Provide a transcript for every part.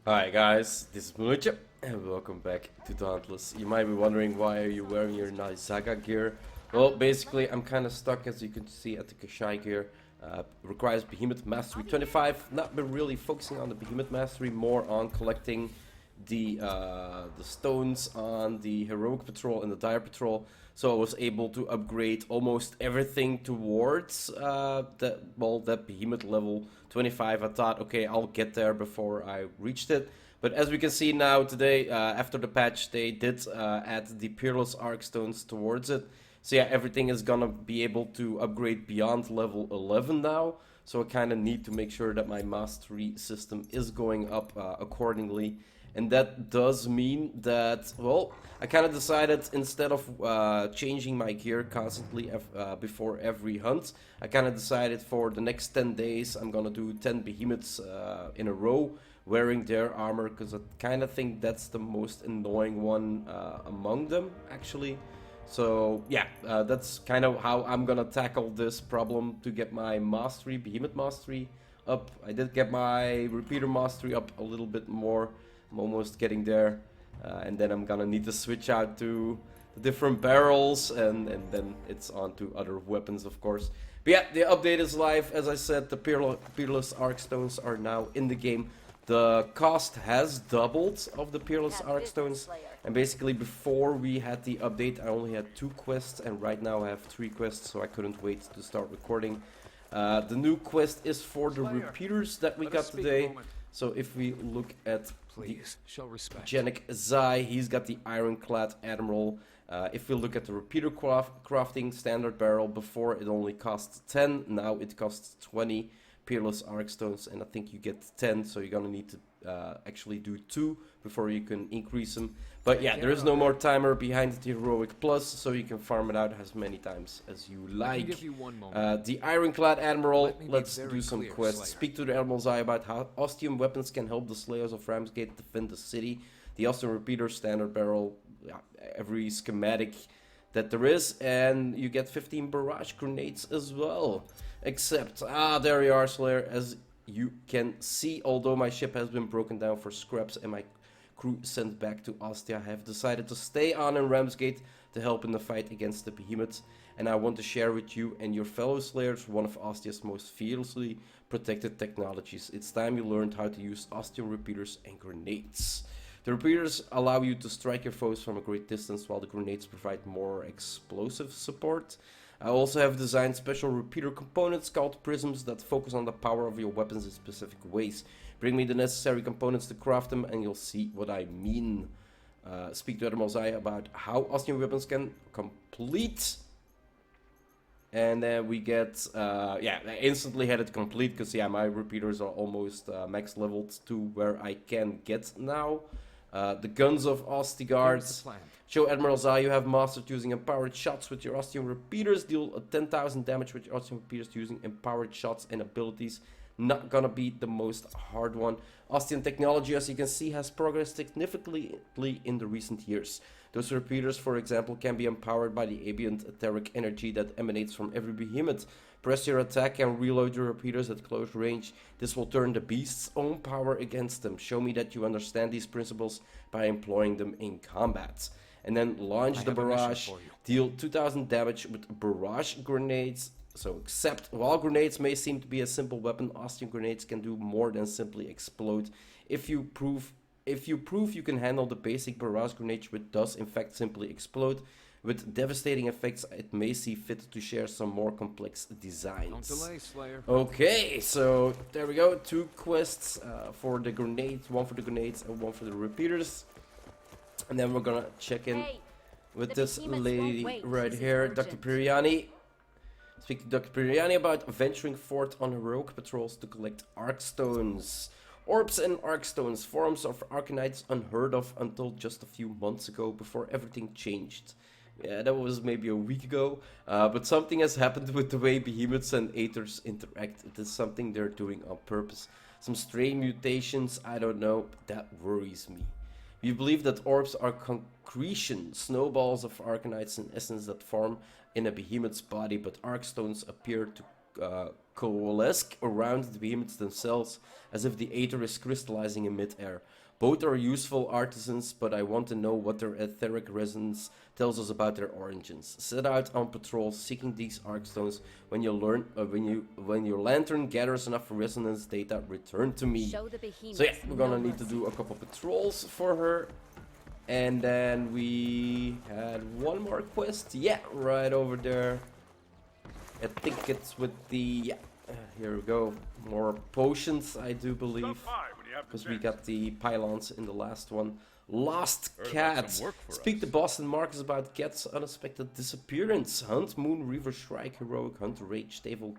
Hi guys, this is Mucha, and welcome back to Dauntless. You might be wondering, why are you wearing your nice Zaga gear? Well, basically I'm kinda stuck, as you can see, at the Kashai gear. Requires Behemoth Mastery 25. Not been really focusing on the Behemoth Mastery, more on collecting the stones on the Heroic Patrol and the Dire Patrol. So I was able to upgrade almost everything towards that Behemoth level 25. I thought, okay, I'll get there before I reached it. But as we can see now today, after the patch, they did add the Peerless acrstones towards it. So yeah, everything is gonna be able to upgrade beyond level 11 now. So I kind of need to make sure that my mastery system is going up accordingly. And that does mean that, well, I kind of decided, instead of changing my gear constantly before every hunt, I kind of decided for the next 10 days I'm gonna do 10 behemoths in a row wearing their armor, because I kind of think that's the most annoying one among them, actually. So yeah, that's kind of how I'm gonna tackle this problem to get my mastery, behemoth mastery, up. I did get my repeater mastery up a little bit more. I'm almost getting there, and then I'm gonna need to switch out to the different barrels, and then it's on to other weapons, of course. But yeah, the update is live. As I said, the Peerless Arcstones are now in the game. The cost has doubled of the Peerless Arcstones, and basically before we had the update I only had 2 quests, and right now I have 3 quests, so I couldn't wait to start recording. The new quest is for the repeaters that we got today. So if we look at Genic Zai, he's got the Ironclad Admiral. If we look at the repeater crafting standard barrel, before it only cost 10, now it costs 20 Peerless Arcstones, and I think you get 10, so you're gonna need to actually do 2 before you can increase them. But yeah, there is no more timer behind the Heroic Plus, so you can farm it out as many times as you like. The Ironclad Admiral, let's do some quests. Speak to the Admiral's Eye about how Ostium weapons can help the Slayers of Ramsgate defend the city. The Ostium Repeater standard barrel, yeah, every schematic that there is, and you get 15 barrage grenades as well. Except, there you are, Slayer. As you can see, although my ship has been broken down for scraps and my crew sent back to Ostia, I have decided to stay on in Ramsgate to help in the fight against the Behemoths, and I want to share with you and your fellow Slayers one of Ostia's most fiercely protected technologies. It's time you learned how to use Ostium repeaters and grenades. The repeaters allow you to strike your foes from a great distance, while the grenades provide more explosive support. I also have designed special repeater components called prisms that focus on the power of your weapons in specific ways. Bring me the necessary components to craft them and you'll see what I mean. Speak to Admiral Zaya about how Ostium weapons can complete. And then we get, yeah, I instantly had it complete, because yeah, my repeaters are almost max leveled to where I can get now. The guns of Ostigard. Show Admiral Zai you have mastered using empowered shots with your Ostium repeaters. Deal 10,000 damage with your Ostium repeaters using empowered shots and abilities. Not gonna be the most hard one. Ostium technology, as you can see, has progressed significantly in the recent years. Those repeaters, for example, can be empowered by the ambient etheric energy that emanates from every behemoth. Press your attack and reload your repeaters at close range. This will turn the beast's own power against them. Show me that you understand these principles by employing them in combat. And then launch the barrage. Deal 2,000 damage with barrage grenades. So, except while grenades may seem to be a simple weapon, Ostium grenades can do more than simply explode. If you prove you can handle the basic barrage grenade, which does in fact simply explode, with devastating effects, it may see fit to share some more complex designs. Don't delay, Slayer. Okay, so there we go. 2 quests for the grenades, 1 for the grenades and 1 for the repeaters. And then we're gonna check in with this lady right here, Dr. Piriani. Speak to Dr. Piriani about venturing forth on heroic patrols to collect arcstones. Orbs and arcstones, forms of arcanites unheard of until just a few months ago, before everything changed. Yeah, that was maybe a week ago, but something has happened with the way behemoths and aeters interact. It is something they're doing on purpose. Some strange mutations, I don't know, but that worries me. We believe that orbs are concretion, snowballs of arcanites in essence that form in a behemoth's body, but arcstones appear to coalesce around the behemoths themselves, as if the aether is crystallizing in mid-air. Both are useful artisans, but I want to know what their etheric resonance tells us about their origins. Set out on patrol seeking these arcstones. When your lantern gathers enough resonance data, return to me. So yeah, we're gonna need to do a couple patrols for her. And then we had one more quest. Yeah, right over there. I think it's with the... here we go. More potions, I do believe. Because we got the pylons in the last one. Lost Cat. Speak to boss and Marcus about Cat's unexpected disappearance. Hunt, Moon, Reaver, Shrike, Heroic, Hunt, Rage-Tail,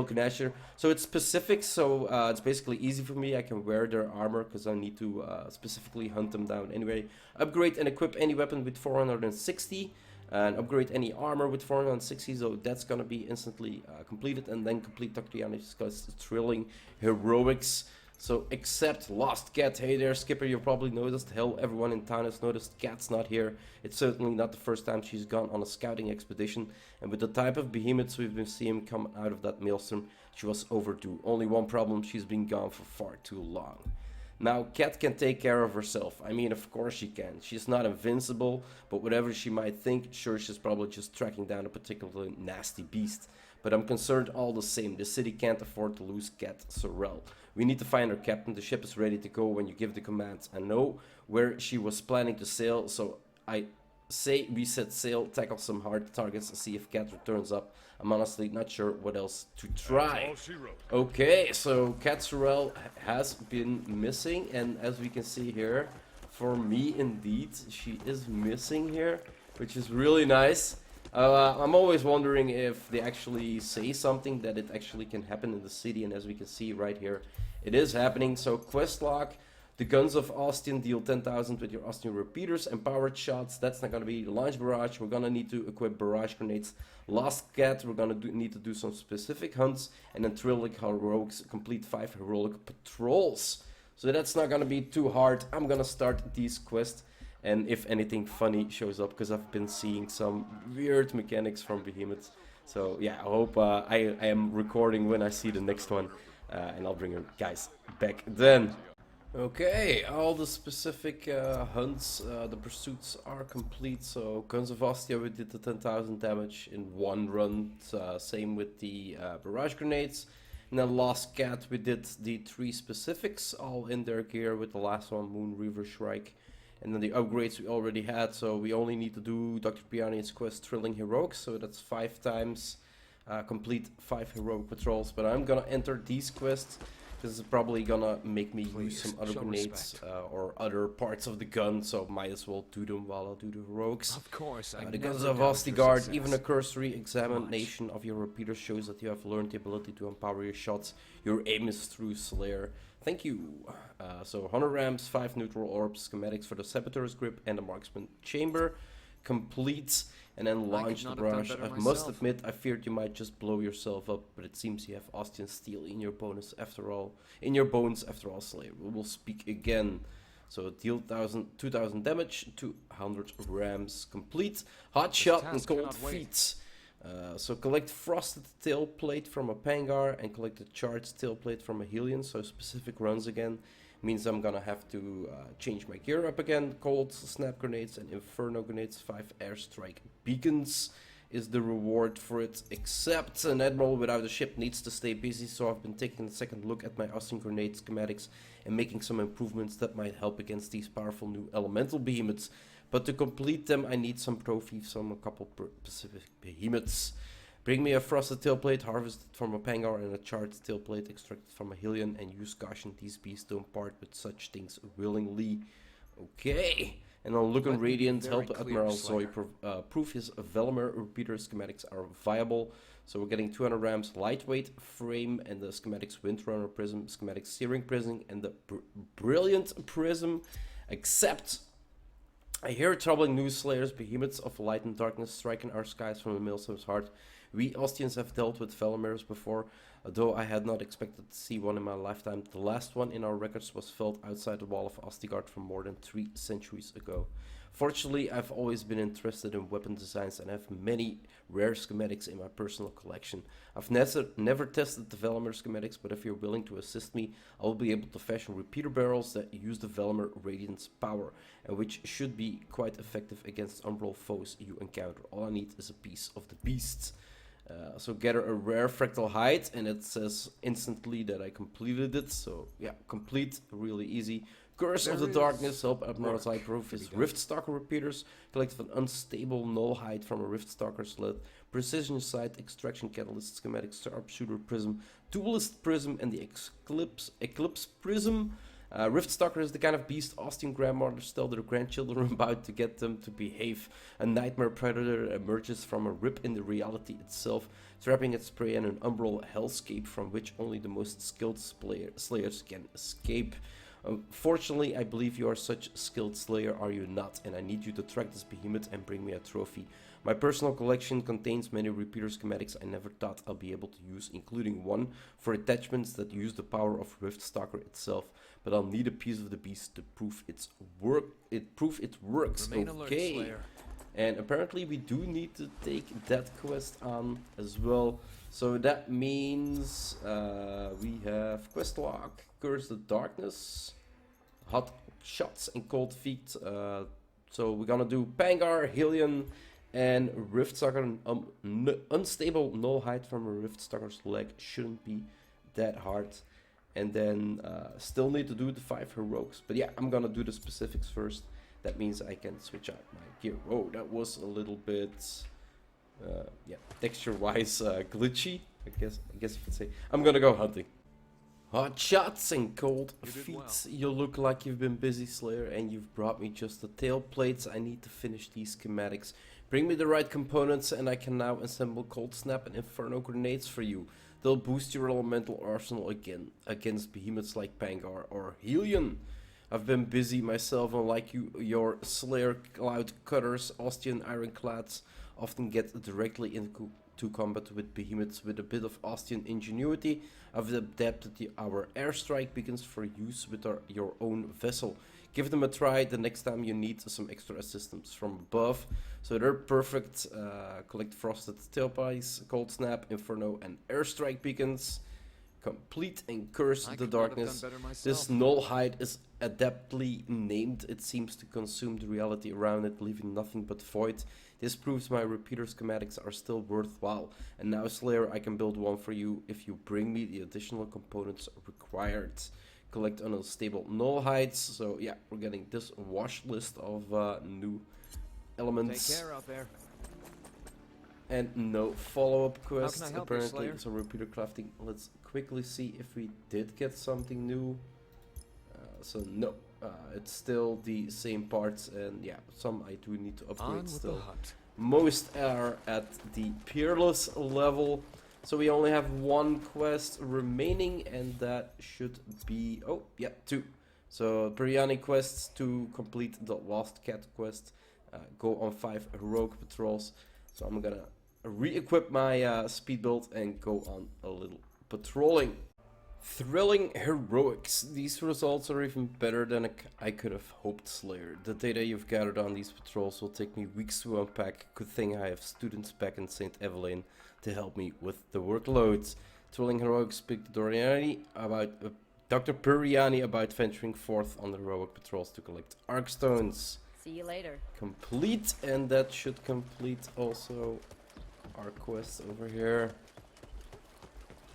Gnasher. So it's specific, so it's basically easy for me. I can wear their armor because I need to specifically hunt them down anyway. Upgrade and equip any weapon with 460. And upgrade any armor with 460, so that's gonna be instantly completed. And then complete Dr. Yannick's Thrilling Heroics. So accept Lost Cat. Hey there, Skipper, you probably noticed. Hell, everyone in town has noticed Cat's not here. It's certainly not the first time she's gone on a scouting expedition. And with the type of behemoths we've been seeing come out of that maelstrom, she was overdue. Only one problem, she's been gone for far too long. Now, Cat can take care of herself. I mean, of course she can. She's not invincible, but whatever she might think, sure, she's probably just tracking down a particularly nasty beast. But I'm concerned all the same. The city can't afford to lose Cat Sorrel. We need to find her, Captain. The ship is ready to go when you give the commands. I know where she was planning to sail, so I say we set sail, tackle some hard targets, and see if Cat returns up. I'm honestly not sure what else to try. Okay, so Cat Sorrel has been missing, and as we can see here, for me indeed, she is missing here, which is really nice. I'm always wondering if they actually say something that it actually can happen in the city, and as we can see right here, it is happening. So quest log, the guns of Austin deal 10,000 with your Austin repeaters, empowered shots, that's not going to be launch barrage, we're going to need to equip barrage grenades. Lost Cat, we're going to need to do some specific hunts, and then Thrilling Heroics, complete 5 heroic patrols. So that's not going to be too hard. I'm going to start these quests. And if anything funny shows up, because I've been seeing some weird mechanics from Behemoth. So yeah, I hope I am recording when I see the next one. And I'll bring you guys back then. Okay, all the specific hunts, the pursuits are complete. So Guns of Ostia, we did the 10,000 damage in one run. Same with the barrage grenades. And then Lost Cat, we did the 3 specifics, all in their gear with the last one, Moon, Reaver, Shrike. And then the upgrades we already had, so we only need to do Dr. Piani's quest Thrilling Heroics, so that's 5 times, complete 5 heroic patrols. But I'm gonna enter these quests, because it's probably gonna make me use some other grenades or other parts of the gun, so might as well do them while I do the heroics. Of course, The Guns of Ostigard, even a cursory examination of your repeater shows that you have learned the ability to empower your shots. Your aim is through Slayer. Thank you. So 100 rams, 5 neutral orbs, schematics for the Saboteur's Grip and the Marksman Chamber. Complete, and then launch the barrage. I must admit, I feared you might just blow yourself up, but it seems you have Ostian steel in your bonus after all. In your bones after all, Slayer. We will speak again. So deal 2,000 damage, 200 rams. Complete. Hot shot and cold feet. So collect frosted tailplate from a Pangar and collect a charged tailplate from a Helion. So specific runs again means I'm gonna have to change my gear up again. Cold snap grenades and inferno grenades. 5 airstrike beacons is the reward for it. Except an admiral without a ship needs to stay busy, so I've been taking a second look at my Austin grenade schematics and making some improvements that might help against these powerful new elemental behemoths. But to complete them, I need some trophies from a couple specific behemoths. Bring me a frosted tailplate harvested from a Pangar and a charged tailplate extracted from a Helion, and use caution. These beasts don't part with such things willingly. Okay. And on Looking Radiant, help Admiral Zoe prove his Velmer repeater schematics are viable. So we're getting 200 rams lightweight frame and the schematics Windrunner prism, schematic steering prism, and the brilliant prism. Except I hear troubling news, Slayers. Behemoths of light and darkness striking our skies from the Maelstrom's heart. We Ostians have dealt with Velomers before, though I had not expected to see one in my lifetime. The last one in our records was felled outside the wall of Ostigard from more than 3 centuries ago. Fortunately, I've always been interested in weapon designs and have many rare schematics in my personal collection. I've never tested the Velamer schematics, but if you're willing to assist me, I will be able to fashion repeater barrels that use the Velamer Radiance power, and which should be quite effective against umbral foes you encounter. All I need is a piece of the beast. So gather a rare fractal hide, and it says instantly that I completed it, so yeah, complete, really easy. Curse of the Darkness, help abnormal proof is Riftstalker repeaters, collect an unstable null hide from a Riftstalker sled, precision sight, extraction catalyst, schematic, sharpshooter prism, duelist prism, and the eclipse prism. Riftstalker is the kind of beast Ostian grandmothers tell their grandchildren about to get them to behave. A nightmare predator emerges from a rip in the reality itself, trapping its prey in an umbral hellscape from which only the most skilled slayers can escape. Unfortunately, I believe you are such a skilled slayer, are you not? And I need you to track this behemoth and bring me a trophy. My personal collection contains many repeater schematics I never thought I'll be able to use, including one for attachments that use the power of Riftstalker itself. But I'll need a piece of the beast to prove it works. Remain alert, Okay. Slayer. And apparently we do need to take that quest on as well. So that means we have quest log, Curse the Darkness, Hot Shots and Cold Feet. So we're gonna do Pangar, Helion, and Riftstalker. Unstable null hide from a Riftstalker's leg shouldn't be that hard. And then still need to do the 5 heroics. But yeah, I'm gonna do the specifics first. That means I can switch out my gear. Whoa, that was a little bit, yeah, texture-wise glitchy. I guess you could say. I'm gonna go hunting. Hot shots and cold feet. Well. You look like you've been busy, Slayer, and you've brought me just the tail plates. I need to finish these schematics. Bring me the right components, and I can now assemble Cold Snap and Inferno grenades for you. They'll boost your elemental arsenal again against behemoths like Pangar or Helion. I've been busy myself, unlike you, your Slayer Cloud Cutters, Ostian Ironclads often get directly into combat with behemoths with a bit of Ostian ingenuity. I've adapted our airstrike beacons for use with your own vessel. Give them a try the next time you need some extra assistance from above. So they're perfect. Collect frosted tailpipes, cold snap, inferno, and airstrike beacons. Complete and curse the darkness. This null hide is adeptly named. It seems to consume the reality around it, leaving nothing but void. This proves my repeater schematics are still worthwhile. And now, Slayer, I can build one for you if you bring me the additional components required. Collect unstable null hides. So yeah, we're getting this wash list of new elements. Take care out there. And no follow-up quests How can I help you, apparently. Slayer? So repeater crafting. Let's quickly see if we did get something new. So no, it's still the same parts, and yeah, some I do need to On upgrade with still. the hunt. Most are at the Peerless level. So we only have one quest remaining, and that should be, oh yeah, 2. So Biryani quests to complete the Lost Cat quest. Go on 5 heroic patrols. So I'm gonna re-equip my speed build and go on a little patrolling. Thrilling heroics. These results are even better than I could have hoped, Slayer. The data you've gathered on these patrols will take me weeks to unpack. Good thing I have students back in St. Evelyn to help me with the workloads. Thrilling heroics speak to Dr. Biryani about venturing forth on the heroic patrols to collect acrstones. See you later. Complete, and that should complete also our quest over here.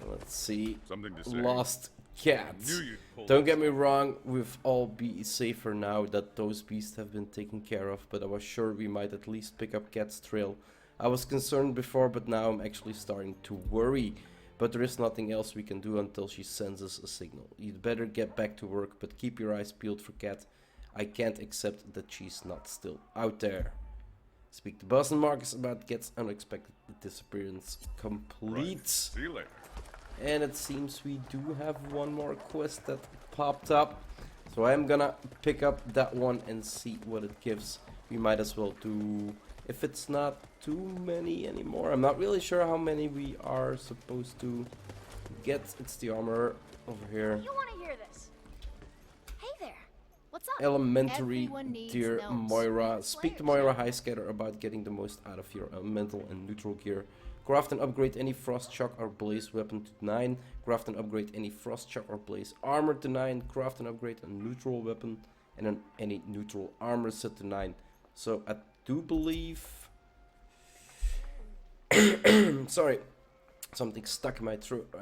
Let's see. Something to say. Lost Cat. Knew you'd pull Don't this. get me wrong, we've all be safer now that those beasts have been taken care of, but I was sure we might at least pick up Cat's trail. I was concerned before, but now I'm actually starting to worry. But there is nothing else we can do until she sends us a signal. You'd better get back to work, but keep your eyes peeled for Cat. I can't accept that she's not still out there. Speak to Boss and Marcus about Cat's unexpected disappearance complete. Right. See you later. And it seems we do have one more quest that popped up. So I'm gonna pick up that one and see what it gives. We might as well do if it's not too many anymore. I'm not really sure how many we are supposed to get. It's the armor over here. You want to hear this? Hey there. What's up? Elementary, Everyone needs dear notes. Moira. Slayers, Speak to Moira yeah. High Skater about getting the most out of your elemental and neutral gear. Craft and upgrade any frost shock or blaze weapon to 9. Craft and upgrade any frost shock or blaze armor to 9. Craft and upgrade a neutral weapon and any neutral armor set to 9. So I do believe... Sorry, something stuck in my throat.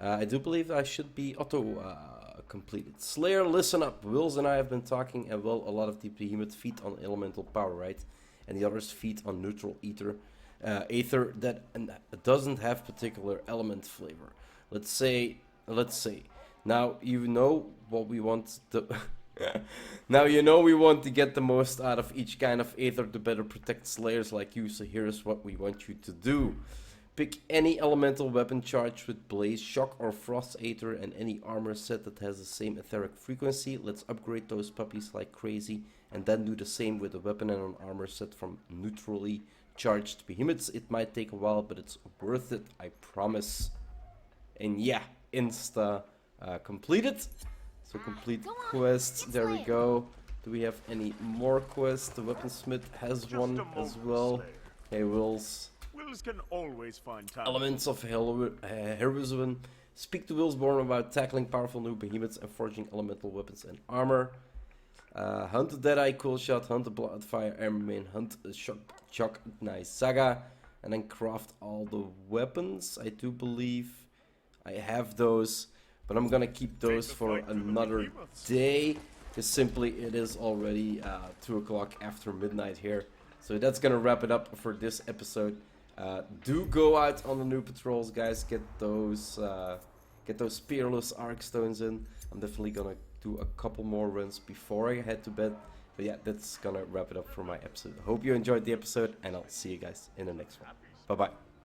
I do believe I should be auto completed. Slayer, listen up. Wills and I have been talking, and well, a lot of the Behemoth feed on elemental power, right? And the others feed on neutral ether. Aether that doesn't have particular element flavor. Let's say. Now you know what we want to. Now you know we want to get the most out of each kind of aether to better protect slayers like you. So here's what we want you to do: pick any elemental weapon charged with blaze, shock, or frost aether, and any armor set that has the same etheric frequency. Let's upgrade those puppies like crazy, and then do the same with a weapon and an armor set from neutrally charged behemoths. It might take a while, but it's worth it, I promise. And yeah, insta completed. So complete quests. There we go. Do we have any more quests? The weaponsmith has one as well. Hey, Wills. Wills can always find time. Elements of heroism. Speak to Willsborn about tackling powerful new behemoths and forging elemental weapons and armor. Hunt a Deadeye Cool Shot, hunt a Bloodfire Airman, hunt a Shock Nice Saga, and then craft all the weapons. I do believe I have those, but I'm gonna keep those for another day, because simply it is already 2 o'clock after midnight here. So that's gonna wrap it up for this episode. Do go out on the new patrols, guys. Get those Peerless acrstones in. I'm definitely gonna do a couple more runs before I head to bed. But yeah, that's gonna wrap it up for my episode. Hope you enjoyed the episode, and I'll see you guys in the next one. Bye bye.